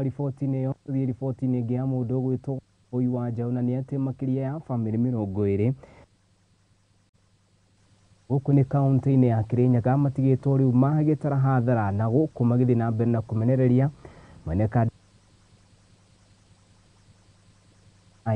Riboti nĩ ya mũndũ gwĩtwo Boi wa Njaũ na nĩ atĩ makĩria ya famĩlĩ 20 gũkũ nĩ kaunti-inĩ ya Kirinyaga matigĩtwo rĩu magĩtara hathara na gũkũ magĩthiĩ na mbere na kũmenereria mweneka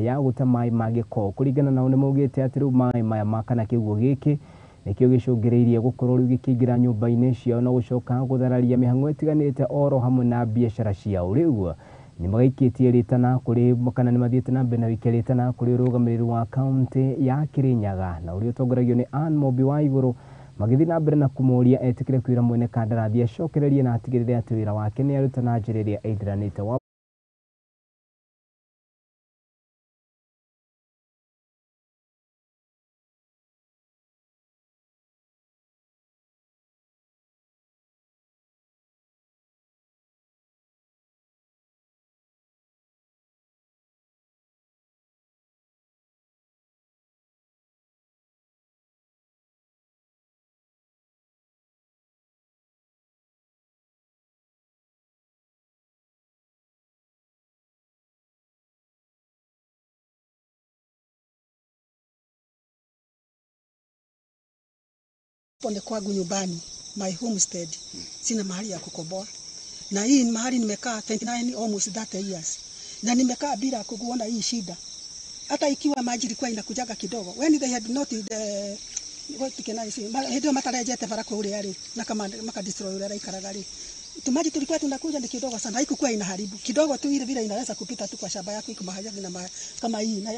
ya gũta maĩ ma gĩko. Kũringana nao nĩ maugĩte atĩ rĩu maĩ maya makana kĩguũ gĩkĩ nĩkĩo gĩcũngĩrĩirie gũkorwo rĩu gĩkĩingĩra nyũmba-inĩ ciao na gũcoka gũthararia mĩhang'o ĩtiganĩte oro hamwe na biacara ciao. Rĩu nĩ magaikĩtie rĩtana kũrĩ kana nĩ mathiĩte na mbere na gũikia rĩtana kũrĩ ũrũgamĩrĩri wa kaunti ya Kirinyaga na ũrĩa ũtongoragio nĩ Ann Mobi wa igũrũ, magĩthiĩ na mbere na kũmũria etĩkĩre kwĩra mwene kandarathi acokererie na atigĩrĩre atĩ wĩra wake nĩ aruta na njĩra ĩrĩa ĩthiranĩte. Ponde kwangu nyumbani, my homestead, sina mahali ya kukoboa. Na hii ni mahali nimekaa 29 almost 30 years. Na nimekaa bila kuona hii shida. Hata ikiwa maji ilikuwa inakujaga kidogo. When they had not what can I say? Ndio matarejete barako ule yale na kama maka destroy ule ikaragari. Tumaji tulikuwa tunakuja ni kidogo sana. Haikuwa inaharibu. Kidogo tu ile vile inaweza kupita tu kwa shamba yako iko mahali na kama hii na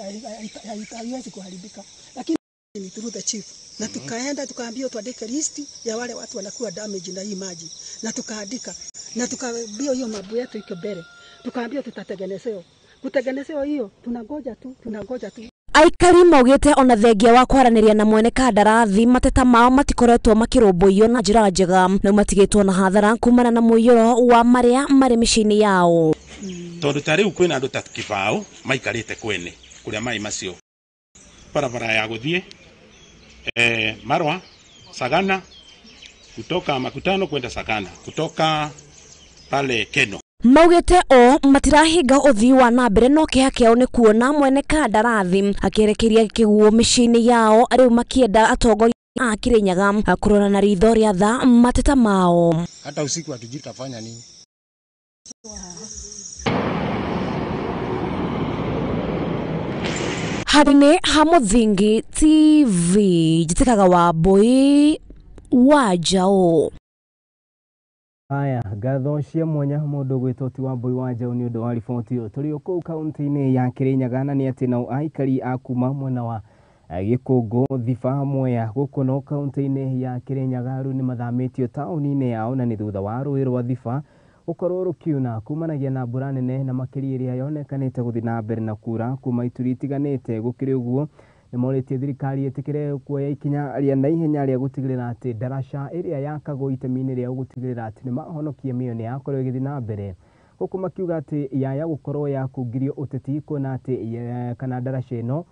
haiwezi kuharibika. Lakini ni through the chief. Na tukaenda tukaambiwa tuandike listi ya wale watu wanakuwa damage na hii maji. Na tukaandika. Na tukaambiwa hiyo mabu yetu iko mbele. Tukaambiwa tutatengenezewa. Kutengenezewa hiyo tunangoja tu. Aikari maugĩte ona thengia wa kwaranĩria na mwene kandarathi mateta mao matikoretwo makĩrũmbũiyo na njĩra njega na matigĩtwo na hathara kumana na mũiyũro wa marĩa marĩ mĩciĩ-inĩ yao. Tondũ ta rĩu kwĩna andũ ta kĩbaũ maikarĩte kwene kũrĩa maĩ macio. Barabara ya gũthiĩ Marwa Sagana kutoka Makutano kwenda Sagana kutoka pale Keno. Maugĩte o matirahinga ũthii wa na mbere no kĩha kĩao nĩ kuona mwene kandarathi akĩrekeria kĩguũ mĩciĩ-inĩ yao rĩu makĩenda atongoria a Kirinyaga kũrora na ritho rĩa tha mateta mao. Hata usiku hatujui tutafanya nini. Habine Hamothingi TV jitikaga wa Boi wa Njaũ. Haya, ngatho cia mwanya mũndũ gwĩtwo wa Boi wa Njaũ nĩ ũndũ wa riboti ĩyo. Tũrĩ kũu kaunti-inĩ ya Kirinyaga na nĩ atĩ nao aikari a kuma mwena wa Gĩkũngũ Thiba Mwea gũkũ no kaunti-inĩ ya Kirinyaga rĩu nĩ mathamĩtio taũni-inĩ yao na nĩ thutha wa rũĩ rwa Thiba gũkorwo rũkiuna kumanagia na mbura nene na makĩria ĩrĩa yonekanĩte gũthiĩ na mbere na kura kuma ituri itiganĩte. Gũkĩrĩ ũguo nĩ morĩtie thirikari ĩtĩkĩre kuoya ikinya rĩa naihenya rĩa gũtigĩrĩra atĩ ndaraca ĩrĩa yakagwo itemi-inĩ rĩa gũtigĩrĩra atĩ nĩ mahonokia mĩoyo nĩ yakorwo ĩgĩthiĩ na mbere. Gũkũ makiuga atĩ yaya gũkorwo yakungĩrio ũteti kuona atĩ kana ndaraca ĩno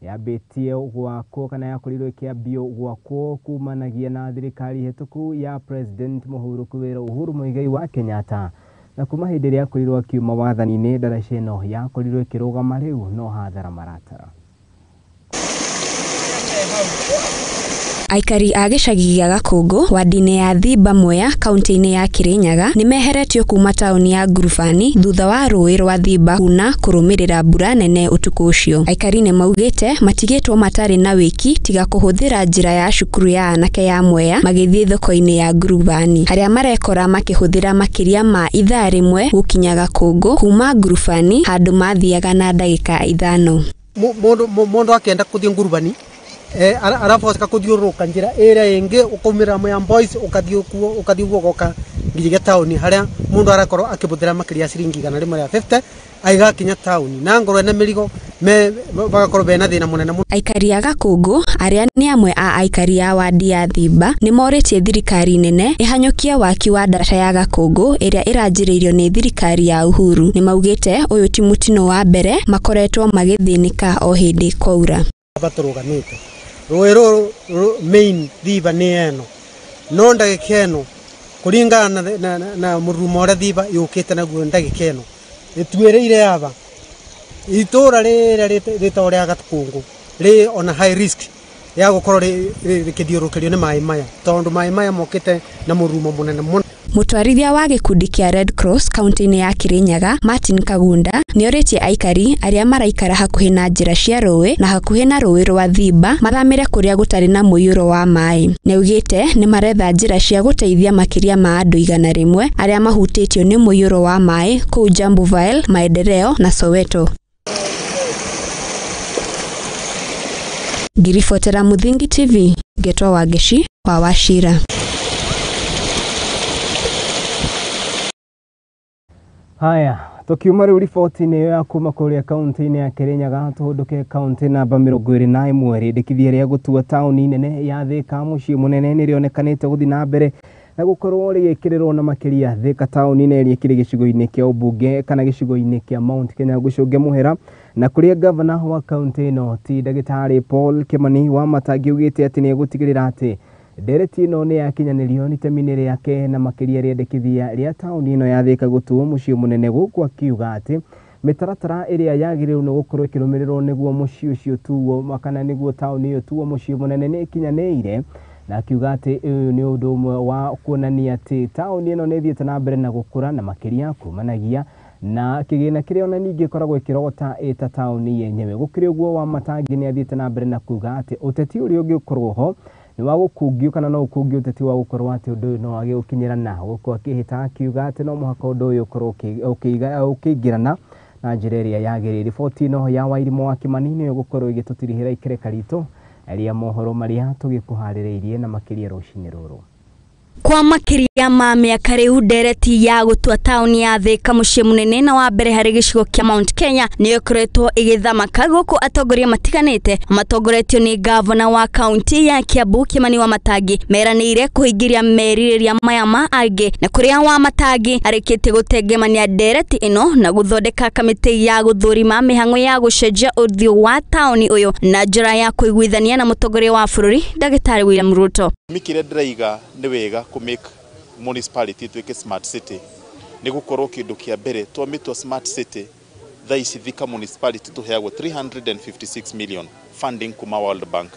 yambĩtie gwakwo kana yakorirwo ĩkĩambio gwakwo kumanagia na thirikari hetũku ya President Uhuru Muigai wa Kenyatta. Na kuma hĩndĩ ĩrĩa yakorirwo akiuma wathani-inĩ ndaraca ĩno yakorirwo ĩkĩrũgama rĩu no hathara maratara. Aikari a gĩcagi gĩa Gakũngũ wadi-inĩ ya Thiba Mwea kaunti-inĩ ya Kirinyaga nĩ meheretio kuma taũni ya Ngurubani thutha wa rũĩ rwa Thiba kuna kũrũmĩrĩra mbura nene ũtukũ ũcio. Aikari nĩ maugĩte matigĩtwo matarĩ na wĩki tiga kũhũthĩra njĩra ya cukuru ya anake ya Mwea magĩthiĩ thoko-inĩ ya Ngurubani harĩa marekora makĩhũthĩra makĩria ma ithaa rĩmwe gũkinya Gakũngũ kuma Ngurubani handũ mathiaga na ndagĩka 5. Mũndũ akĩenda kũthiĩ Ngurubani arafu akakuthiũrũrũka njĩra ĩrĩa ĩngĩ ũkaumĩra Mwea Boys ũkathiĩ ũgoka nginya taũni harĩa mũndũ arakorwo akĩbũthĩra makĩria ciringi 150 aigakinya taũni na ngoro na mĩrigo bagakorwo bena thĩna mũnene mũno. Aikari a Gakũngũ arĩa nĩ amwe a aikari a wadi ya Thiba nĩ morĩtie thirikari nene ĩhanyũkie waki wa ndaraca ya Gakũngũ ĩrĩa ĩranjĩrĩirio nĩ thirikari ya Uhuru. Nĩ maugĩte ũyũ ti mũtino wa mbere makoretwo magĩthĩnĩka o hĩndĩ kwaura. Batũrũgamĩte rũĩ rũrũ main Thiba nĩ eno no ndagĩka ĩno kũringana na mũrurumo ũrĩa Thiba yũkĩte naguo ndagĩka ĩno ituereire yaba itura rita ria Gatukungu ri on a high risk ya gukorwo rikithiurukirio ni mai maya tondu mai maya mokite na murumo munene muno. Mutwarithia wa gikundi kia Red Cross kaunti-ini ya Kirinyaga Martin Kagunda nioritie aikari aria maraikara hakuhi na njira cia rũĩ na hakuhi na rũĩ rwa Thiba mathamire kuria gutari na mũiyũro wa mai. Neugite ni maretha njira cia guteithia makiria ma andu 100 aria mahutitio ni mũiyũro wa mai kuu Jambuvael, Maendeleo na Soweto. Ngiribotera Muthingi TV, Getwa Wageshi wa Wachira. Haya, tukiuma riu riboti-inĩ ĩyo ya kuma kũrĩa kaunti-inĩ ya Kirinyaga tuhunduke kaunti namba 21 rĩndĩkithia rĩa gũtua taũni nene ya Thika mũciĩ mũnene nĩ rĩonekanĩte gũthiĩ na mbere na gũkorwo rĩgĩkĩrĩrwo na makĩria Thika taũni-inĩ ĩrĩa ĩkĩrĩ gĩcigo-inĩ kĩa ũmbunge kana gĩcigo-inĩ kĩa Mount Kenya gũcũnge mũhera na kũrĩa gavana wa kaunti ĩno ti Ndagĩtarĩ Paul Kimani wa Matangi augĩte atĩ nĩ egũtigĩrĩra atĩ ndereti ĩno nĩ yakinyanĩrio nĩ itemi-inĩ rĩake na makĩria rĩendekithia rĩa taũni ĩno ya Thika gũtuo mũciĩ mũnene gũkũ akiuga atĩ mĩtaratara ĩrĩa yagĩrĩirwo nĩ gũkorwo ĩkĩrũmĩrĩrwo nĩguo mũciĩ ũcio tuo kana nĩguo taũni ĩyo tuo mũciĩ mũnene nĩ ĩkinyanĩire na akiuga atĩ ũyũ nĩ ũndũ ũmwe wa kuonania atĩ taũni ĩno nĩ ĩthiĩte na mbere na gũkũra na makĩria kumanagia na kĩgĩna kĩrĩa ona ningĩ koragwo ĩkĩrogota ĩta taũni yenyewe. Gũkĩrĩ ũguo wa Matangi nĩ athiĩte na mbere na kuga atĩ ũteti ũrĩa ũngĩkorwo ho ni wa gũkungio kana no ũkungio ũteti wa gũkorwo atĩ ũndũ ũyũ no wage gũkinyĩrana gũkũ akĩhĩta akiuga atĩ no mũhaka ũndũ ũyũ ũkorwo ũkĩingĩrana na njĩra ĩrĩa yagĩrĩire. Riboti ĩno ya Wairimu wa Kimani nĩyo gũkorwo ĩgĩtũtirihĩra ikereka ritũ rĩa mohoro marĩa tũgĩkũharĩrĩirie na makĩria rũcinĩ rũrũ. Kwa makiria ma miaka riu ndereti ya gutua tauni ya Thika muciĩ munene na wa mbere hari gicigo kia Mount Kenya nĩ ĩkoretwo ĩgĩthamaka gũkũ atongoria matiganĩte matongoretio nĩ gavana wa kaunti ya Kiambu Kimani wa Matangi meranĩire kũhingĩria merirĩria maya ma angĩ na kũrĩa wa Matangi arĩkĩte gũtengemania ndereti ĩno na gũthondeka kamĩtĩ ya gũthũrima mĩhang'o ya gũcenjia ũthiũ wa tauni ũyũ na njĩra ya kũiguithania na mũtongoria wa bũrũri Ndagĩtarĩ William Ruto. Mikire ndĩraiga nĩ wega ku make municipality tuike smart city ni gukorwo kindu kia mbere twamitwa smart city thaici Thika municipality tuheagwo 356 million funding kuma World Bank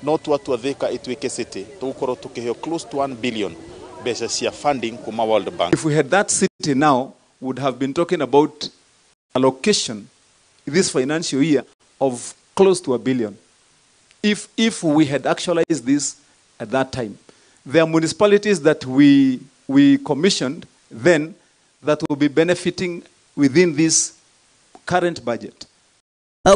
no twatua Thika ituike city tugukorwo tukiheo close to 1 billion beca cia funding kuma World Bank. If we had that city now, we would have been talking about allocation this financial year of close to 1 billion. If we had actualized this at that time, there are municipalities that we commissioned then that will be benefiting within this current budget.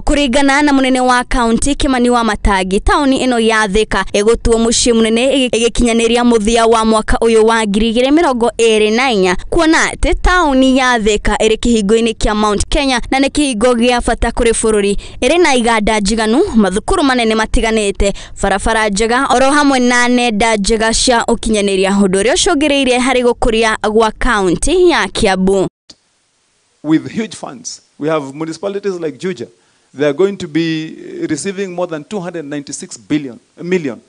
Kuringana na munene wa kaunti Kimani wa Matangi tauni ino ya Thika egutuo muciĩ munene igikinyanĩria muthia wa mwaka ũyũ wa 2024 kuona atĩ tauni ya Thika ĩrĩ kĩhingo-inĩ kia Mount Kenya na nĩ kĩhingo gĩa bata kũrĩ bũrũri ĩrĩ na iganda njiganu mathukuru manene matiganĩte barabara njega oro hamwe na nenda njega cia ũkinyanĩria ũndũ ũrĩa ũcũngĩrĩirie harĩ gũkũria gwa kaunti ya Kiambu. With huge funds, we have municipalities like Juja. They are going to be receiving more than 296 million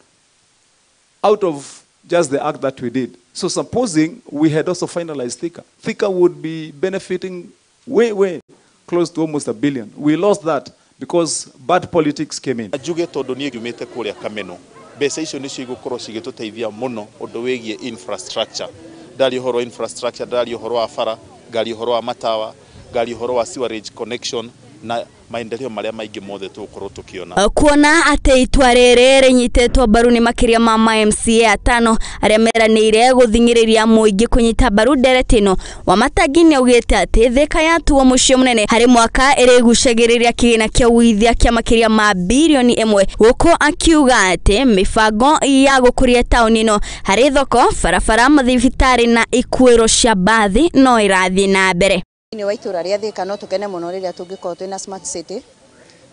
out of just the act that we did. So supposing we had also finalized Thika, Thika would be benefiting way close to almost 1 billion. We lost that because bad politics came in. Ajuge tondu nie giumite kuria Kameno. Beca icio nicio igũkorwo cigĩtũteithia muno ũndũ wĩgiĩ infrastructure. Ndari ũhoro infrastructure, ndari ũhoro wa bara, ngari ũhoro wa matawa, ngari ũhoro wa sewerage connection na maendeleo maria maingi mothe tugukorwo tukiona. Kuona atĩ itua rĩrĩ rĩnyitetwo mbaru nĩ makĩria ma MCA 5 arĩa meranĩire gũthingĩrĩria mũingĩ kũnyita mbaru ndereti ĩno wa Matangi nĩaugĩte atĩ Thika yatuo mũciĩ mũnene harĩ mwaka ĩrĩgucagĩrĩria kĩgĩna kĩa ũigithia kĩa makĩria ma bilioni 1 gũkũ akiuga atĩ mĩbango ya gũkũria taũni ĩno harĩ thoko barabara mathibitarĩ na ikuĩro cia bathi no ĩrathiĩ na mbere. Ni wa itura ria Thika no tukene muno riria tungikorwo twina smart city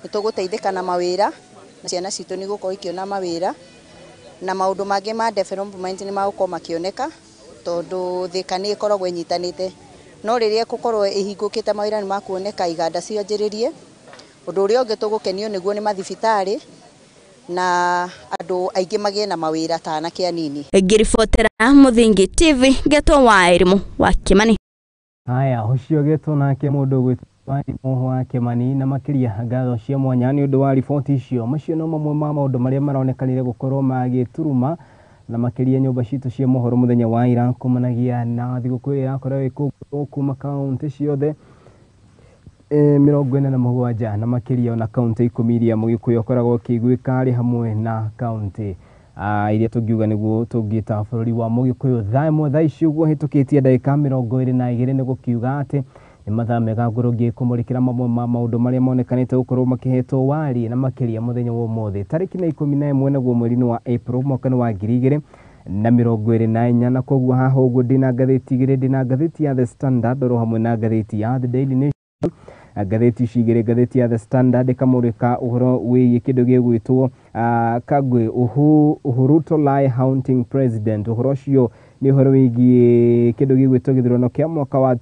ni tuguteithika na mawira na ciana citu ni gukorwo ikiona mawira na maundu mangi ma development ni magukorwo makioneka tondu Thika ni ikoragwo inyitanite no riria gukorwo ihingukite mawira ni makuoneka iganda cionjiririe undu uria ungi tugukenio niguo ni mathibitari na andu aingi magie na mawira ta anake anini. Ngiribotera Muthingi TV Getwa Wairimu wa Kimani. Haya ucio geto nake mundu gwitwa moho wake mani na makiria ngatho cia mwanya ni undu wa riboti icio macio no mamwe ma maundu maria maronekanire gukorwo magituruma na makiria nyumba citu cia mohoro muthenya wa ira kumanagia na thiguku irakorwo ikuo kuma kaunti ciothe 47 na makiria ona kaunti 10 iria Mugikuyu akoragwo kiguika ari hamwe na kaunti iria tungiuga niguo tungita bururi wa Mugikuyu thaa ici uguo hitukitie ndagika 22 ni gukiuga ati ni mathaa mega ngurungi kumurikira mamwe ma maundu maria monekanite gukorwo makihetwo wari na makiria muthenya wa umuthi tariki na 11 naguo mweri wa April mwaka wa 2024 na koguo haha uguo ndina ngatheti igiri ndina ngatheti ya The Standard ro hamwe na ngatheti ya The Daily Nation ngatheti cigire ngatheti ya The Standard kamurika uhoro wi kindu gigwitwo kagwe Uhuruto lie haunting president uhoro cio ni uhoro wigi kindu gigwitwo githurano kia mwaka wa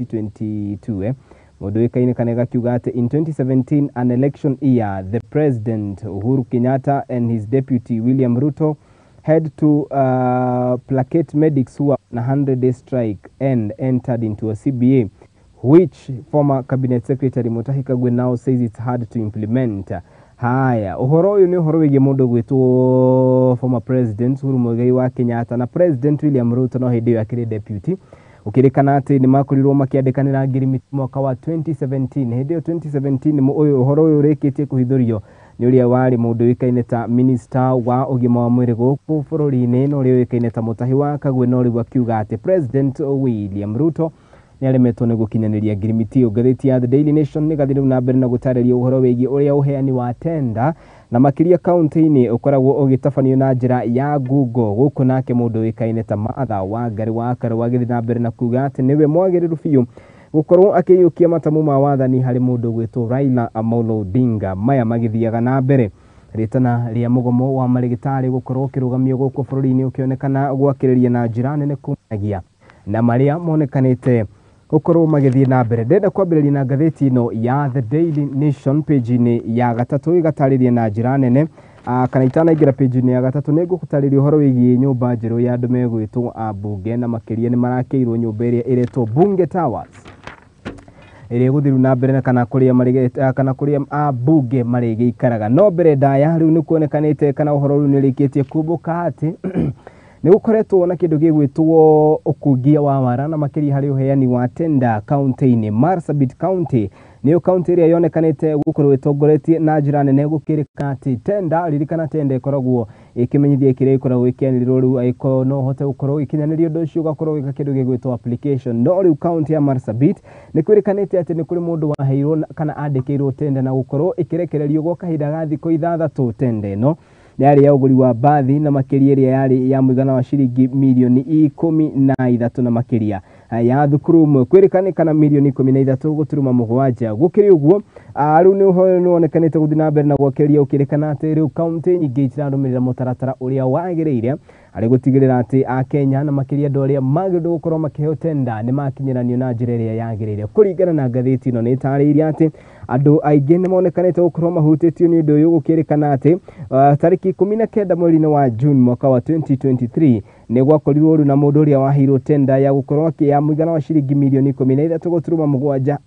2022 mundu ikaine kanega kiuga ati in 2017 an election year the president Uhuru Kenyatta and his deputy William Ruto had to placate medics who were on a 100-day strike and entered into a CBA, which former cabinet secretary Mutahi Kagwe now says it's hard to implement. Haya, uhoro uyu ni uhoro wigi mundu gwitwo former president Uhuru Muigai wa Kenyatta na president William Ruto no hindi yakire deputy. Ukirikana ati ni makurirwo makiandikanira ngirimiti mwaka wa 2017 hindi 2017 uyu uhoro uyu ureketie kuhithurio ni uria wari mundu wikaine ta minister wa ugima wa mwiri guku bururi-ini no uria wikaine ta Mutahi wa Kagwe no riu akiuga ati president William Ruto ni aremetwo ni gukinyaniria ngirimiti ngatheti ya The Daily Nation ni gathiru na mbere na gutariria uhoro wigi uria uheani wa tenda na makiria county-ini ukoragwo ugitafanio na njira ya Google guku nake mundu wikaine ta Martha wa Ngari wa Karwa githi na mbere na kuga ati niwe mwagiriru biu gukorwo akiyukia matamu ma wathani hari mundu gwitwo Raila Amolo Odinga maya magithiaga na mbere ritana ria mugomo wa marigitari gukorwo kirugamio guku bururi-ini ukionekana gwakiriria na njira nene kumagia na maria monekanite gukorwo magithie na mbere ndenda kwambiriria na ngatheti ino ya The Daily Nation page-ini ya gatatu igatariria na njira nene kana itana igira page-ini ya gatatu ni gukutariria uhoro wigi nyumba njeru ya andu megwitwo abunge na makiria ni marakeirwo nyumba iria iretwo Bunge Towers iri guthiru na mbere kana kuria abunge marigi ikaraga no mbere ndaya riu ni kuonekanite kana uhoro riu ni rikitie kubuka ati ni gukoretwo na kindu gigwitwo ukungia wa wara na makiria hari uheani wa tenda county-ini Marsabit County niyo county iria yonekanite gukorwo itongoretie na njira nene gukirika ati tenda ririkana tenda ikoragwo ikimenyithia kiria ikoragwo ikianirwo riu aiko no hote gukorwo ikinyanirio ndu ucio gakorwo gika kindu gigwitwo application no riu county ya Marsabit ni kwirikanite ati ni kuri mundu waheirwo kana andikirwo tenda na gukorwo ikirekererio gwa kahinda ga thikũ 6 tenda ino yari ya uguri wa bathi na makiria iria yari ya muigana wa shilingi milioni 13 na makiria ya thukuru umwe kwirikanikana milioni 13 guturuma mugwanja gukiri uguo riu ni uhoyo ni wonekanite guthi na mbere na gwakiria ukirikana ati riu county nyingi itirandumirira mutaratara uria wagiriire ari gutigirira ati a Kenya na makiria andu aria magirwo gukorwo makiheo tenda ni makinyiranio na njira iria yagiriire kuringana na ngatheti ino ni tarĩirie ati andu aingi ni monekanite gukorwo mahutitio ni undu uyu gukirikana ati tariki 19 mweri wa June mwaka wa 2023 ni gwakorirwo ru na mundu uria waheirwo tenda ya gukorwo ya muigana wa shilingi milioni 13 guturuma mugwanja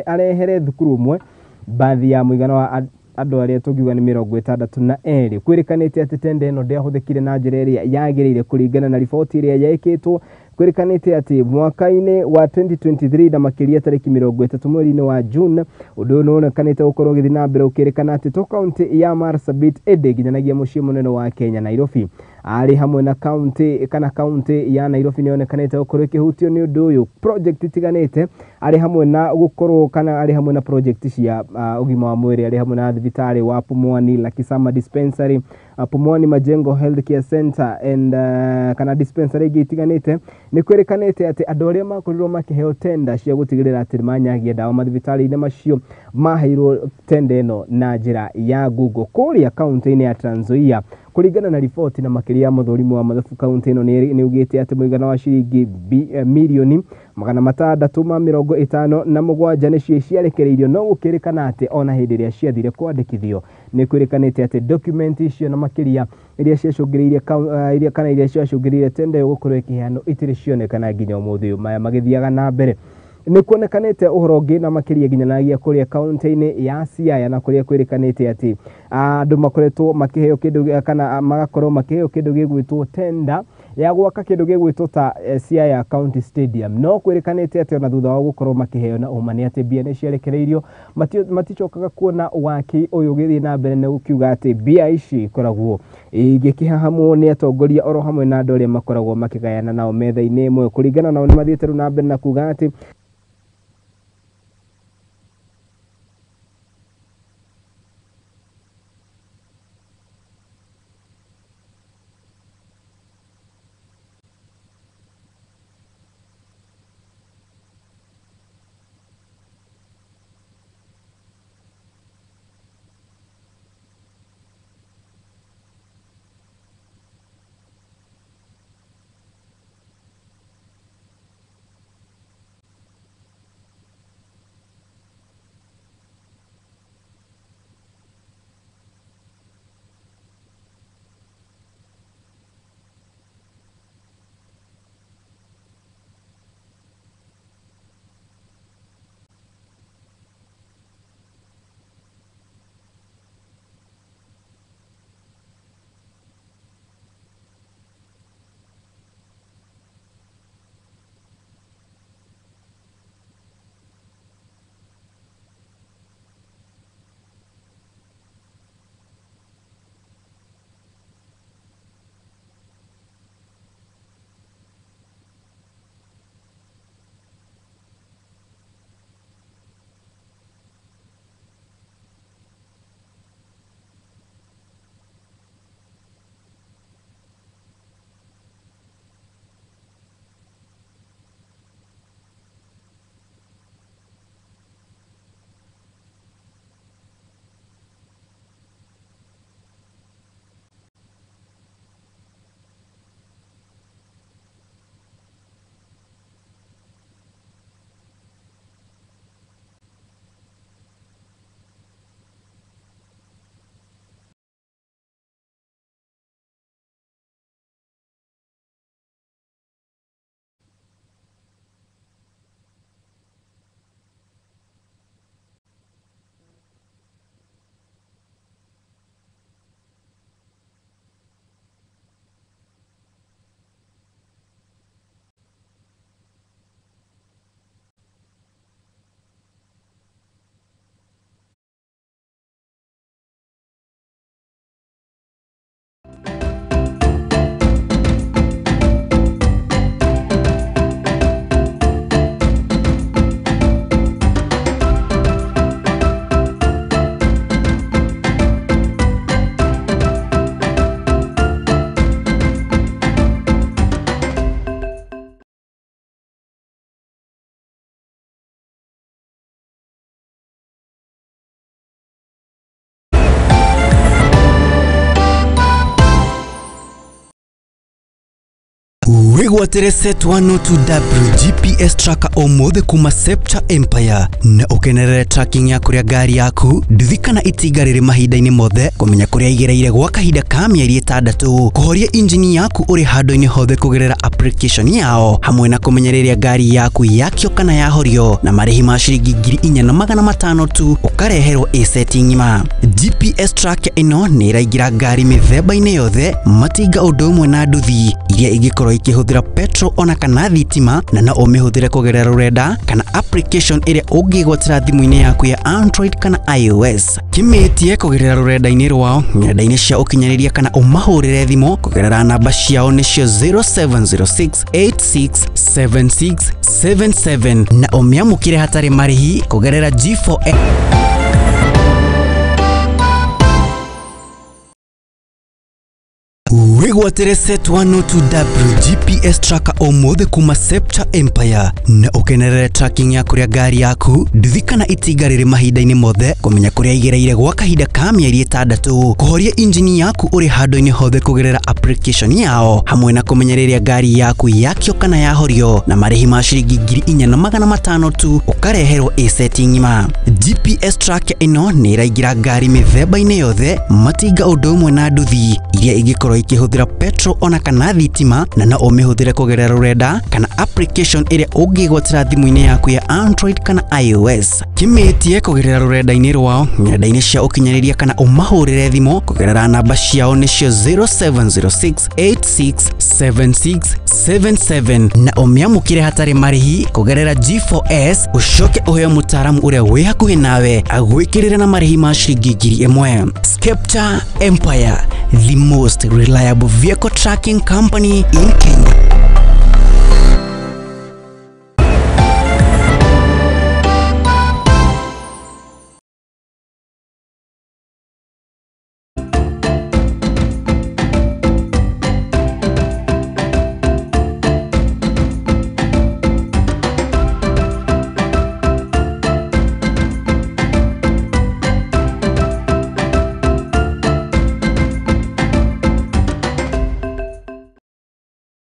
arehere thukuru umwe bathi ya muigana wa andu aria tugiuga ni 62 kwirikanite ati tenda ino ndiahuthikire na njira iria yagiriire kuringana na riboti iria yaikitwo kwirikanite ati mwaka-ini wa 2023 na makiria tariki 30 mweri wa June undu no onekanite gukorwo githi na mbere ukirikana ati to county ya Marsabit nginyanagia mucii munene wa Kenya Nairobi ari hamwe na county ya Nairobi ni onekanite gukorwo ikihutio ni undu uyu project itiganite ari hamwe na gukorwo kana ari hamwe na project cia ugima wa mwiri ari hamwe na thibitari wa Pumwani la Kisama dispensary Pumwani Majengo Healthcare Center and kana dispensary itiganite ni kwirikanite ati andu aria makorirwo makiheo tenda cia gutigirira ati manyagia dawa mathibitari-ini macio maheirwo tenda ino na njira ya Google kuria county-ini ya Trans Nzoia kuringana na riboti na makiria muthurimu wa mathabu county ino ni ugite ati muigana wa shilingi milioni 657 ni cio ciarekereirio no gukirikana ati ona hindi iria ciathire kwandikithio ni kwirikanite ati document icio na makiria iria ciacungiriire iria kana iria ciacungiriire tenda yo gukorwo ikihano itiri cionekana nginya umuthi maya magithiaga na mbere ni kuonekanite uhoro ungi na makiria nginyanagia kuria kaunti-ini ya Siaya na kuria kwirikanite ati andu makoretwo makiheo kindu kana magakorwo makiheo kindu gigwitwo tenda ya gwaka kindu gigwitwo ta Siaya County Stadium no kwirikanite ati ona thutha wa gukorwo makiheo na umani ati bia ni ciarekereirio maticokaga kuona waki uyu githii na mbere na gukiuga ati bia ici koragwo igikihahamwo ni atongoria oro hamwe na andu aria makoragwo makigayana nao metha-ini imwe kuringana nao ni mathiite na mbere na kuga ati wigwatire set 102W GPS tracker omothe kuma Septa Empire na ukenerere tracking ya kuria gari yaku ndithikana itiga riri mahinda-ini mothe kumenya kuria igereire gwa kahinda ka mieri 6 kuhoria engine yaku uri handu-ini hothe kugerera application yao hamwe na kumenya riria gari yaku yakio kana yahorio na marihi ma ciringi 4,500 tu ukareherwo setting ngima. GPS tracker ino ni iraingira gari mithemba-ini yothe matinga undu umwe na nduthi iria ingikorwo ikihuthira petrol ona kana thitima na no umihuthire kugerera rurenda kana application iria ungigwatira thimu-ini yaku ya Android kana iOS. Kimetie kugerera rurenda-ini rwao ng'enda-ini cia ukinyaniria kana umahurire thimu kugerera namba ciao nicio 0706867677 na umiamukire hatari marihi kugerera G4. wigwatire set 102W GPS tracker omothe kuma Scepter Empire na ukenerere tracking ya kuria gari yaku ndithikana itinga riri mahinda-ini mothe kumenya kuria igereire gwa kahinda ka mieri 6 kuhoria engine yaku uri handu-ini hothe kugerera application yao hamwe na kumenya riria gari yaku yakio kana yahorio na marihi ma ciringi 4,500 tu ukareherwo setting ngima. GPS tracker ino ni iraingira gari mithemba-ini yothe matinga undu umwe na nduthi iria ingikorwo ikihuthira petrol ona kana thitima na no umihuthire kugerera rurenda kana application iria ungigwatira thimu-ini yaku ya Android kana iOS. Kimetie kugerera rurenda-ini rwao nyenda-ini cia ukinyaniria kana umahurire thimu kugerera namba ciao nicio 0706867677 na umiamukire hatari marihi kugerera G4S ucoke uheo mutaramu uria wi hakuhi nawe agwikirira na marihi ma ciringi 1,000. Scepter Empire, the most reliable vehicle tracking company in Kenya.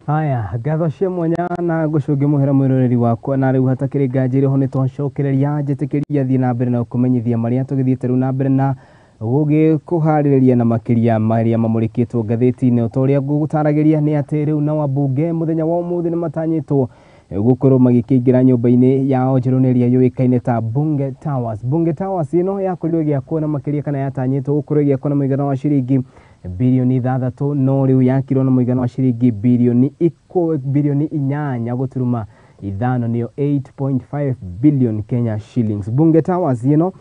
Haya, gatho cia mwanya na gucungi muhera mwiroreri wakwa na riu hatakiri nganjire ho ni twacokereria njitikiria thii na mbere na kumenyithia maria tugithiite riu na mbere na gugikuhaririria na makiria maria mamurikitwo ngatheti-ini utoria gugutaragiria ni ati riu na wabunge muthenya wa umuthi ni matanyitwo gukorwo magikingira nyumba-ini yao njiruneria yuikaine ta Bunge Towers. Bunge Towers ino yakorirwo giakwo na makiria kana yatanyitwo gukorwo giakwo na muigana wa ciringi bilioni 6 no riu yakirwo na muigana wa ciringi bilioni 8 guturuma ithano niyo 8.5 billion Kenya shillings. Bunge Towers ino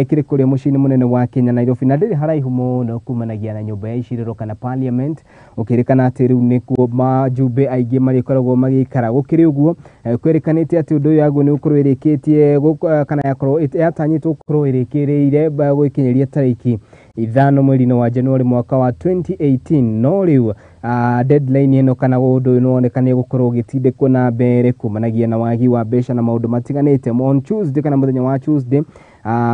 ikiri kuria mucini munene wa Kenya Nairobi na ndiri haraihu muno kumanagia na nyumba ya iciriro kana parliament ukirikana ati riu nikuo majumbe aingi marikoragwo magikara gukiri uguo kwerikanite ati undu yagu ni ukorwo irikitie kana yakorwo yatanyitwo ukorwo irikireire gwikinyeria tariki 5 mweri wa Januari mwaka wa 2018 no riu deadline ino kana undu ino onekane gukorwo gitindikwo na mbere kumanagia na wagi wa mbeca na maundu matiganite. On Tuesday kana muthenya wa Tuesday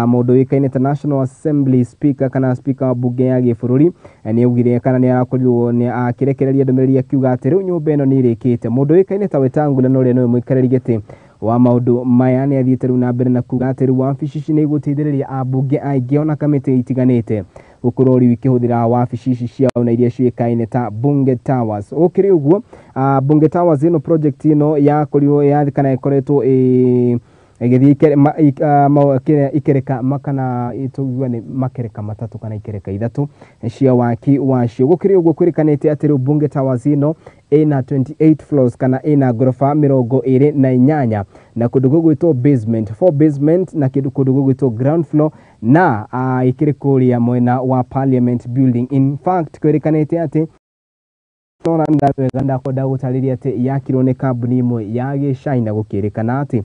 mundu wikaine National Assembly speaker kana speaker wa bunge ya gibũrũri ni augire kana ni arakorirwo ni akirekereria ndumiriri akiuga ati riu nyumba ino ni irikite. Mundu wikaine ta Wetangula no ri no mwikareri giti wa maundu maya ni athiite riu na mbere na kuga ati riu wabici ici ni igutithiriria abunge aingi ona kamiti itiganite gukorwo riu ikihuthira wabici ici ciao na iria ciikaine ta Bunge Towers. Ukiri uguo Bunge Towers ino project ino yakorirwo yathikana ikoretwo ikereka makana itugwa ni makereka 3 kana ikereka 3 cia waki wacio. Gukiri uguo kwirikanite ati riu Bunge Towers ino ina 28 floors kana ina gorofa 28 na kundu gugwitwo basement 4 basement na kundu gugwitwo ground floor na ikiri kuria mwena wa Parliament building. In fact kwirikanite ati nda koda gutariria ati yakirwo ni kambuni imwe ya Gicina gukirikana ati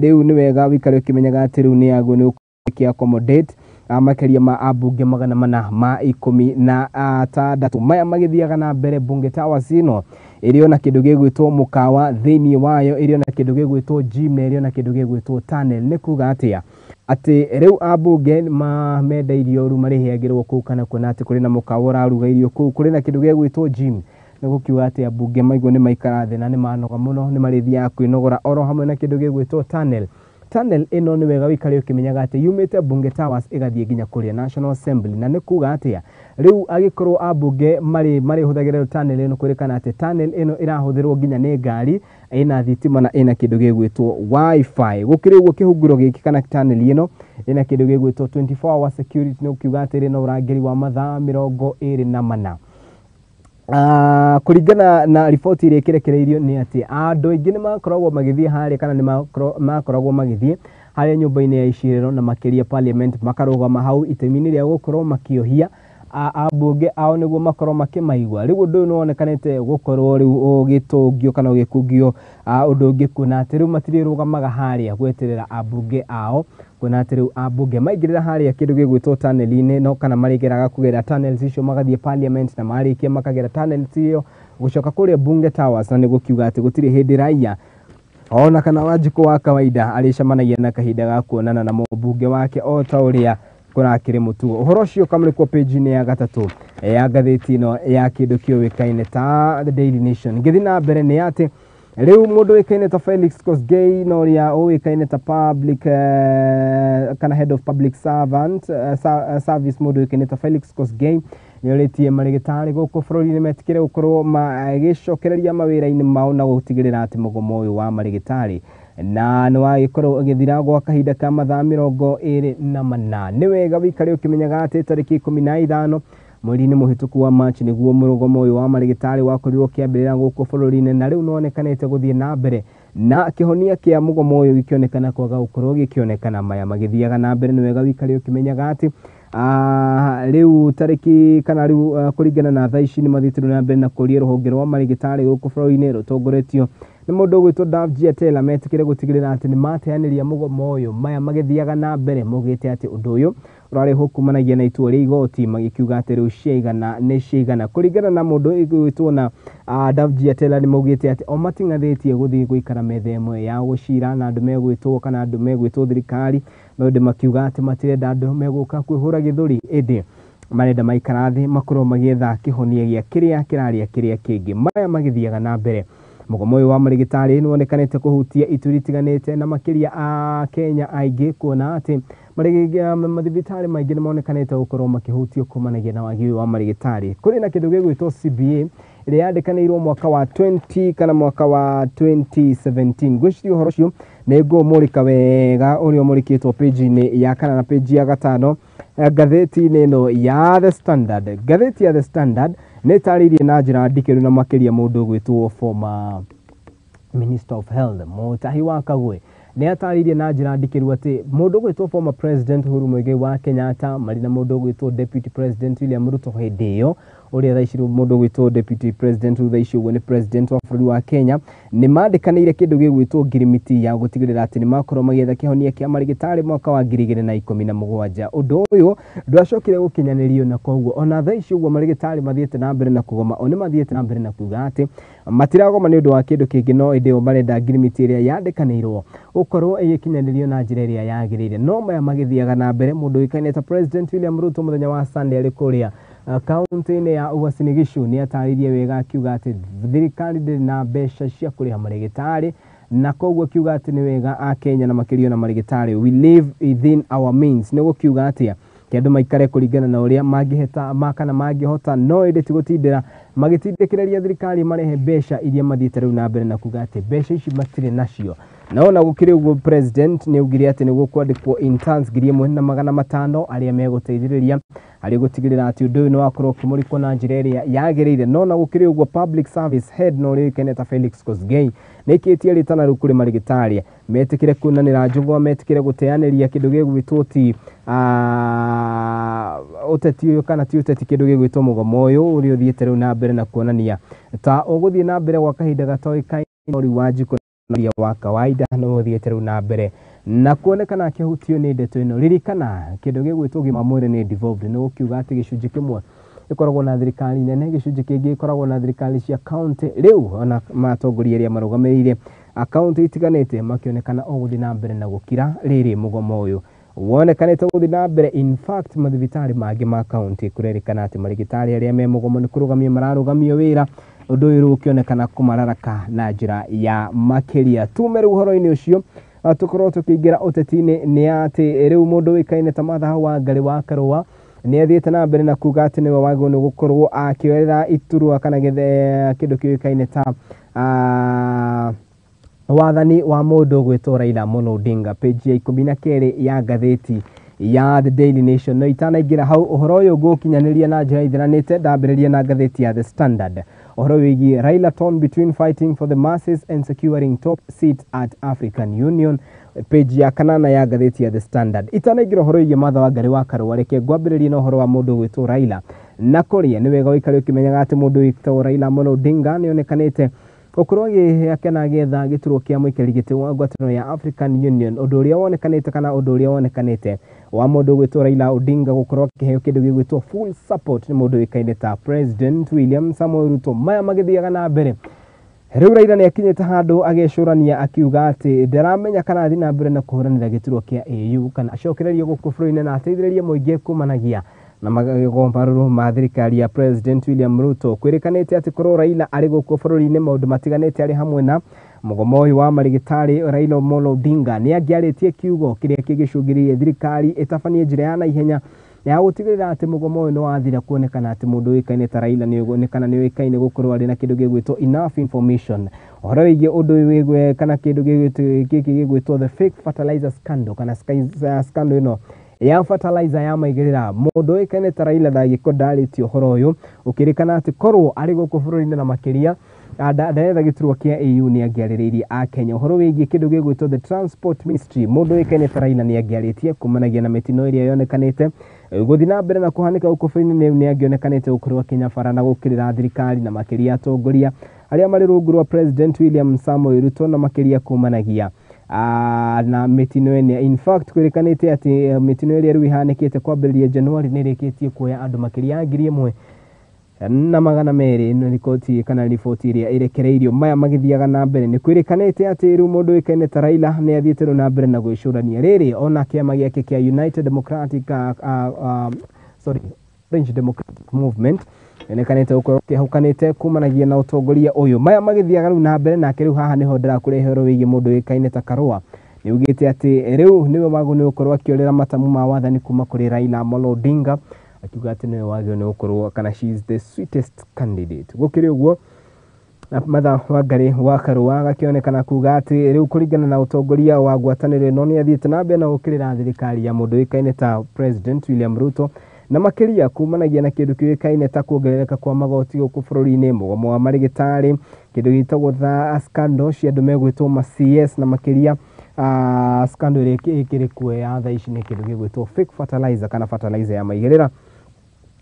riu ni wega wikare kimenyaga ati riu ni yagu ni ukia accommodate makiria ma abunge 416 maya magithiaga na mbere. Bunge Towers ino irio na kindu gigwitwo mukawa thiini wayo irio na kindu gigwitwo gym irio na kindu gigwitwo tunnel. Ni kuga atia ati riu abunge menda irio ru mariheagirwo ku kana kuna ati kuri na mukawa raruga irio ku kuri na kindu gigwitwo gym ni gukiuga ati abunge maigo ni maikara thi na ni manoga muno ni marithia kwinogora oro hamwe na kindu gigwitwo tunnel. Tunnel ino ni wega wikare ukimenyaga ati yumite Bunge Towers igathie ginya kuria National Assembly na ni kuga atia riu agikorwo abunge mari huthagira tunnel ino kwirikana ati tunnel ino irahuthirwo ginya ni ngari ina thitima na ina kindu gigwitwo wifi. Gukiri uguo kihunguro giki kana tunnel ino ina kindu gigwitwo 24 hour security ni ukiuga ati rino urangiri wa mathaa 24 kuringana na ripoti iria ikirekereirio ni ati andu aingi ni makoragwo magithie hari kana ni makoragwo magithie hari nyumba-ini ya iciriro na makiria Parliament makarugama hau itemi-ini ria gukorwo makiohia ambunge ao niguo makorwo makimaigwa riu undu no onekanete gukorwo riu ugitungio kana ugikugio undu ungi kuna ati riu matiri rugamaga haria gweterera ambunge ao kuna ati riu ambunge maingirira haria kindu gigwitwo tunnel-ini no kana marigeraga kugera tunnels icio magathie parliament na marikia makagera tunnels iyo gucoka kuria bunge towers na nigukiuga ati gutiri hindi raia ona kana Wanjiku wa kawaida aricamanagia na kahinda ga kuonana na mũmbunge wake o ta uria kurakire mutugo. Uhoro ucio kamurikwo page-ini ya gatatu ya ngathĩti ino ya kindu kiowikaine ta The Daily Nation. Ngithi na mbere ni ati riu mundu wikaine ta Felix Kosgei no ria wikaine ta public kana head of public servant service mundu wikaine ta Felix Kosgei nioritie marigitari guku bururi-ini metikire gukorwo magicokereria mawira-ini mao na gutigirira ati mugomo uyu wa marigitari na ni wagikorwo ugithira gwa kahinda ka mathaa 28 ni wega wikare ukimenyaga ati tariki 15 mweri-ini muhituku wa March niguo mugomo uyu wa marigitari wakorirwo kiambirira guku bururi-ini na riu nonekanete guthie na mbere na kihonia kia mugomo uyu gikionekana kwaga gukorwo gikionekana maya magithiaga na mbere ni wega wikare ukimenyaga ati riu tariki kana riu kuringana na thaa ici ni mathitiro na mbere na kuria ruhonge rwa marigitari guku bururi-ini rutongoretio ni mundu gwitwo Davjiatela metikire gutigirira ati ni mateaniria mugomo uyu maya magithiaga na mbere mugite ati undu uyu urari hukumanagia na itua ria igoti magikiuga ati riu ciigana ni ciigana kuringana na mundu gwitwo na Davjiatela ni mugite ati o matingathitie guthii guikara metha imwe ya gucira na andu megwitwo kana andu megwitwo thirikari no ndi makiuga ati matirenda andu meguka kwihura githuri indi marenda maikara thi makorwo magietha kihonia gia kiria kiraria kiria kingi maya magithiaga na mbere. Mugomo uyu wa marigitari ni wonekanete kuhutia ituri tiganite na makiria a Kenya aingi kuona ati mathibitari maingi ni monekanete gukorwo makihutio kumanagia na wagi wa marigitari. Kuri na kindu gigwitwo CBA iri yandikaniirwo mwaka wa 20 kana mwaka wa 2017 gwicirio uhoro ucio ni ngumurika wega uria umurikitwo page-ini ya kana na page ya gatano ngathĩti-inĩ ĩno ya The Standard. Ngathĩti ya The Standard nĩ tarĩirie na njĩra ndikĩru na makĩria mũndũ gwĩtwo former Minister of Health Mutahi wa Kagwe nĩ atarĩirie na njĩra ndikĩru atĩ mũndũ gwĩtwo former President Uhuru Muigai wa Kenyatta marĩ na mũndũ gwĩtwo Deputy President William Ruto hĩndĩ ĩyo uria thaici mũndũ gwĩtwo Deputy President thaici ũguo nĩ President wa bũrũri wa Kenya nĩ mandĩkanĩire kĩndũ gĩgwĩtwo ngirimiti ya gũtigĩrĩra atĩ nĩ makorwo magĩetha kĩhonia kĩa marigitari mwaka wa 2017. Ũndũ ũyũ ndwacokire gũkinyanĩrio na koguo ona thaici ũguo marigitari mathiĩte na mbere na kũgoma o nĩ mathiĩte na mbere na kuga atĩ matiragoma nĩ ũndũ wa kĩndũ kĩngĩ no ĩndĩ o marenda ngirimiti ĩrĩa yandĩkanĩirwo gũkorwo ĩgĩkinyanĩrio na njĩra ĩrĩa yagĩrĩire no maya magĩthiaga na mbere. Mũndũ wĩkaine ta President William Ruto mũthenya wa Sunday arĩ kũrĩa kaunti-inĩ ya Uasin Gishu nĩ atarĩirie wega akiuga atĩ thirikari ndĩrĩ na mbeca cia kũrĩha marigitari na koguo akiuga atĩ nĩ wega a Kenya na makĩria na marigitari we live within our means nĩ gũkiuga atĩa kĩandũ maikare kũringana na ũrĩa mangĩheta makana mangĩhota no ĩndĩ ti gũtindĩra magĩtindĩkĩrĩria thirikari marehe mbeca iria mathiĩte rĩu na mbere na kuga atĩ mbeca ici matirĩ nacio. Naona gukire uguo president ni ugire ati ni gukwandikwo interns 1,500 aria meguteithiriria ari gutigirira ati undu no akorwo kimurikwo na njira iria yagiriire. Nona gukire uguo public service head no ri Keneta Felix Kosgei nikitie ritana rukuri marigitari metikire kunanira njugwa metikire guteaniria kindu gigwitwo ti uteti uyu kana ti uteti kindu gigwitwo mugomo uyu uri uthiete riu na mbere na kuonania ta uguthie na mbere gwa kahinda gatoikaine uri Wanjiku wa kawaida no thiete riu na mbere na kuonekana akihutio ni ndeto ino ririkana kindu gigwitwo gima mwire ni devolved no ukiuga ati gicunji kimwe ikoragwo na thirikari nene gicunji kingi ikoragwo na thirikari cia county riu ona matongoria ria marugamirire akaunti itiganite makionekana oguthi na mbere na gukira riri mugomo uyu wonekanite guthi na mbere. In fact mathibitari mangi ma county kurerikana ati marigitari aria me mugomo ni kurugamia mararugamio wira undu uyu ukionekana kumararaka na njira ya makiria. Tume riu horo-ini ucio tukorwo tukiingira uteti-ini ni ati riu mundu wikaine ta Martha Wangari wa Karua ni athiete na mbere na kuga ati niwe wagwo ni gukorwo akioerera iturwa kana githe kindu kiukaine ta wathani wa mundu gwitwo Raila Amolo Odinga. Page ya 12 ya ngathĩti ya The Daily Nation no itanaingira hau uhoro uyu gukinyaniria na njira ithiranite ndambiriria na ngathĩti ya The Standard uhoro wigi Raila torn between fighting for the masses and securing top seat at African Union. Page ya kanana ya ngathĩti ya The Standard itanaingira uhoro wigi Martha Wangari wa Karua reke ngwambiririe na uhoro wa mundu gwitwo Raila na kuria ni wega wikari ukimenyaga ati mundu witagwo Raila Amolo Odinga ni onekanite gukorwo agĩakena getha gĩturwo kĩa mũikari gĩtĩ wa ngwatanĩro ya African Union ũndũ ũrĩa wonekanĩte kana ũndũ ũrĩa wonekanĩte wa mũndũ gwĩtwo Raila Odinga gũkorwo akĩheo kĩndũ gĩgwĩtwo full support nĩ mũndũ wĩkaine ta President William Samoei Ruto. Maya magĩthiaga na mbere, rĩu Raila nĩ akinyĩte handũ agĩcũrania akiuga atĩ ndaramenya kana athiĩ na mbere na kũhũranĩra gĩturwo kĩa AU kana acokererie gũkũ bũrũri-inĩ na ateithĩrĩrie mũingĩ kumanagia na magombarũrũ ma thirikari ya President William Ruto. Kwĩrĩkanĩte atĩ korwo Raila arĩ gũkũ bũrũri-inĩ maũndũ matiganĩte arĩ hamwe na mũgomo ũyũ wa marigĩtarĩ, Raila Amolo Odinga nĩ angĩarĩtie kiugo kĩrĩa kĩgĩcũngĩrĩirie thirikari ĩtabanie njĩra ya naihenya ya gũtigĩrĩra atĩ mũgomo ũyũ nĩ wathira, kuonekana atĩ mũndũ wĩkaine ta Raila nĩ ũguonekana nĩ wĩkaine gũkorwo arĩ na kĩndũ gĩgwĩtwo enough information ũhoro wĩgiĩ ũndũ wĩgwe kana kĩndũ gĩgwĩtwo the fake fertilizer scandal kana scandal ĩno ya fertilizer ya maigĩrĩra. Mũndũ wĩkaine ta Raila ndagĩko ndarĩtie ũhoro ũyũ ũkĩrĩkana atĩ korwo arĩ gũkũ bũrũri-inĩ na makĩria ndaretha gĩturwa kĩa AU nĩ angĩarĩrĩirie a Kenya ũhoro wĩgiĩ kĩndũ gĩgwĩtwo the transport ministry. Mũndũ wĩkaine ta Raila nĩ angĩarĩtie kumanagia na mĩtino ĩrĩa yonekanĩte gũthiĩ na mbere na kũhanĩka gũkũ bũrũri-inĩ nĩ angĩonekanĩte gũkorwo akĩnyabara na gũkĩrĩra thirikari na makĩria atongoria arĩa marĩ rungu rwa President William Samoei Ruto na makĩria kumanagia na mĩtino ĩno. In fact kwĩrĩkanĩte atĩ mĩtino ĩrĩa rĩu ihanĩkĩte kwambĩrĩria Januari nĩ ĩrĩkĩtie kuoya andũ makĩria ya 1,000 na magana merĩ no riboti kana riboti ĩrĩa ĩrekereirio. Maya magĩthiaga na mbere nĩ kwĩrĩkanĩte atĩ rĩu mũndũ wĩkaine ta Raila nĩ athiĩte na mbere na gwĩcũrania rĩrĩ ona kĩama gĩake kĩa United Democratic Orange Democratic Movement onekanĩte gũkorwo kĩhukanĩte kumanagia na ũtongoria ũyũ. Maya magĩthiaga rĩu na mbere nake rĩu haha nĩho ndĩrakũrehe ũhoro wĩgiĩ mũndũ wĩkaine ta Karũa nĩ ugĩte atĩ rĩu nĩwe wagĩrĩirwo gũkorwo akĩorera matamu ma wathani kuma kũrĩ Raila Amolo Odinga, akiuga atĩ nĩwe wagĩrĩirwo gũkorwo kana she is the sweetest candidate. Gũkĩrĩ ũguo Martha Wangari wa Karũa gakĩonekana kuga atĩ rĩu kũringana na ũtongoria wa ngwatanĩro ĩno nĩ athiĩte na mbere na gũkĩrĩra thirikari ya mũndũ wĩkaine ta President William Ruto na makĩria kumanagia na kĩndũ kĩũĩkaine ta kuongerereka kwa magoti gũkũ bũrũri-inĩ, mũgomo wa marigĩtarĩ, kĩndũ gĩtagwo tha scandal cia andũ megwĩtwo ma CS na makĩria scandal ĩrĩa ĩkĩrĩ kuo ya thaa ici nĩ kĩndũ gĩgwĩtwo fake fertilizer kana fertilizer ya maigĩrĩra.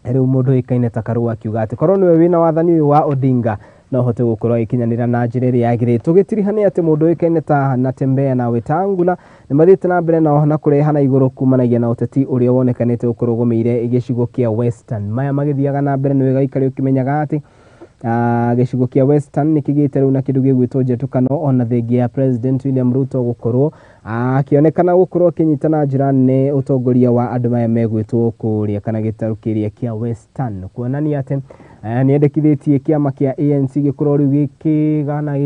Rĩu mũndũ wĩkaine ta Karũa akiuga atĩ korwo nĩwe wĩna wathani ũyũ wa Odinga no hote gũkorwo ikinyanĩra na njĩra ĩrĩa yagĩrĩire. Tũgĩtirihania atĩ mũndũ wĩkaine ta Natembeya na Wetangula nĩ mathiĩte na mbere na kũrehana igũrũ kumanagia na ũteti ũrĩa wonekanĩte gũkorwo ũgũmĩire gĩcigo kĩa Western. Maya magĩthiaga na mbere nĩ wega ikari ũkĩmenyaga atĩ gĩcigo kĩa Western nĩ kĩgĩte rĩu na kĩndũ gĩgwĩtwo njĩtũkano ona thengia ya President William Ruto gũkorwo akĩonekana gũkorwo akĩnyita na njĩra nene ũtongoria wa andũ maya megwĩtwo kũrĩa kana gĩtarũ kĩrĩa kĩa Western, kuonania atĩ nĩ endekithĩtie kĩama kĩa ANC gĩkorwo rĩu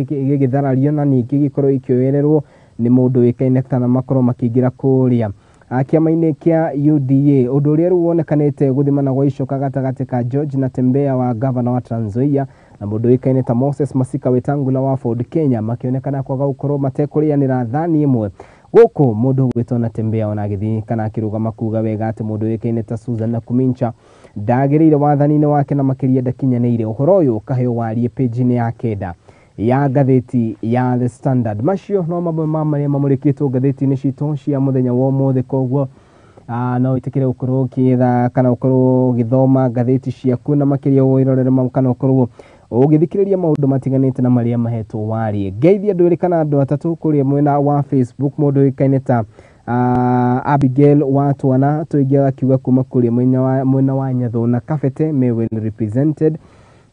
gĩgĩtharario na ningĩ gĩkorwo ikĩoererwo nĩ mũndũ wĩkaine kana makorwo makĩingĩra kũrĩa kĩama-inĩ kĩa UDA, ũndũ ũrĩa rĩu wonekanĩte gũthimana gwa icoka gatagatĩ ka George Natembeya wa governor wa Trans Nzoia na mũndũ wĩkaine ta Moses Masika Wetangula wa Ford Kenya makĩonekana kwaga gũkorwo matekũrĩanĩra thani ĩmwe. Gũkũ mũndũ gwĩtwo Natembeya ona agĩthiĩ kana akĩrũgama kuga wega atĩ mũndũ wĩkaine ta Susan Nakumincha ndagĩrĩire wathani-inĩ wake na makĩria ndakinyanĩire. Ũhoro ũyũ ũkaheo warie page-inĩ ya 9 ya ngathĩti ya The Standard. Macio no mamwe ma marĩa mamũrĩkĩtwo ngathĩti-inĩ citũ cia mũthenya wa ũmũthĩ, koguo no wĩtĩkĩre gũkorwo ũkĩetha kana ũkorwo ũgĩthoma ngathĩti ciaku na makĩria wĩrorere kana ũkorwo ũgĩthikĩrĩria maũndũ matiganĩte na marĩa mahetwo warie. Ngeithia andũ erĩ kana andũ atatũ kũrĩa mwena wa Facebook, mũndũ wĩkaine ta Abigail wa Twana tũingĩ akiuga kuma kũrĩa mwena wa Nyathona Kabete me well represented.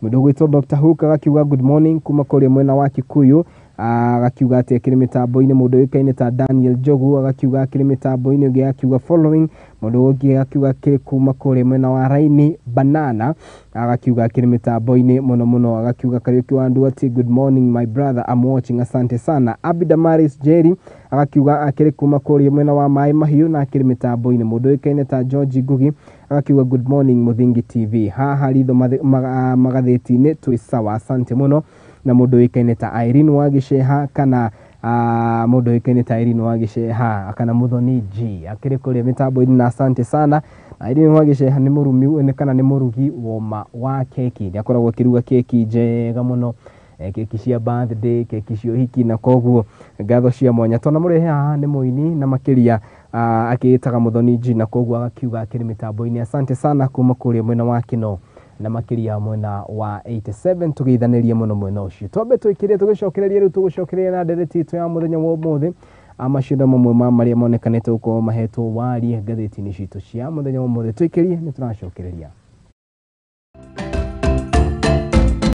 Mũndũ gwĩtwo Dr. Hook akiuga good morning kuma kũrĩa mwena wa Kikuyu, akiuga atĩ akĩrĩ mĩtambo-inĩ. Mũndũ wĩkaine ta Daniel Jogu akiuga akĩrĩ mĩtambo-inĩ, ũngĩ akiuga following. Mũndũ ũngĩ akiuga akĩrĩ kuma kũrĩa mwena wa Raini Banana, akiuga akĩrĩ mĩtambo-inĩ mũno mũno, akiuga Kariuki wa Nduati good morning my brother I'm watching asante sana. Abidamaris Jerry akiuga akĩrĩ kuma kũrĩa mwena wa Mai Mahiũ na akĩrĩ mĩtambo-inĩ. Mũndũ wĩkaine ta George Ngugi akiuga good morning Muthingi TV, haha ritho magathĩti-inĩ twĩ sawa asante mũno. Na mũndũ wĩkaine ta Irene wa Gĩceha kana mũndũ wĩkaine ta Irene wa Gĩceha kana Muthoni G akĩrĩ kũrĩa mĩtambo-inĩ na asante sana. Irene wa Gĩceha nĩ mũrumi kana nĩ mũrugi wa keki, nĩ akoragwo akĩruga keki njega mũno, keki cia birthday, keki cia ũhiki, na koguo ngatho cia mwanya tona mũrehe haha nĩ mũini na makĩria akitaga Muthoni na koguo agakiuga akiri mitambo-ini. Asante sana kuma kuria mwena wa Kino na makiria mwena wa 87 tugeithanirie muno mwena ucio. Twambe twikirie tugicokereria riu tugucokereria na ndereti itu ya muthenya wa umuthi amashinda mamwe maria monekanete uko mahetwo wari ngatheti-ini citu cia muthenya wa umuthi twikirie ni turacokereria.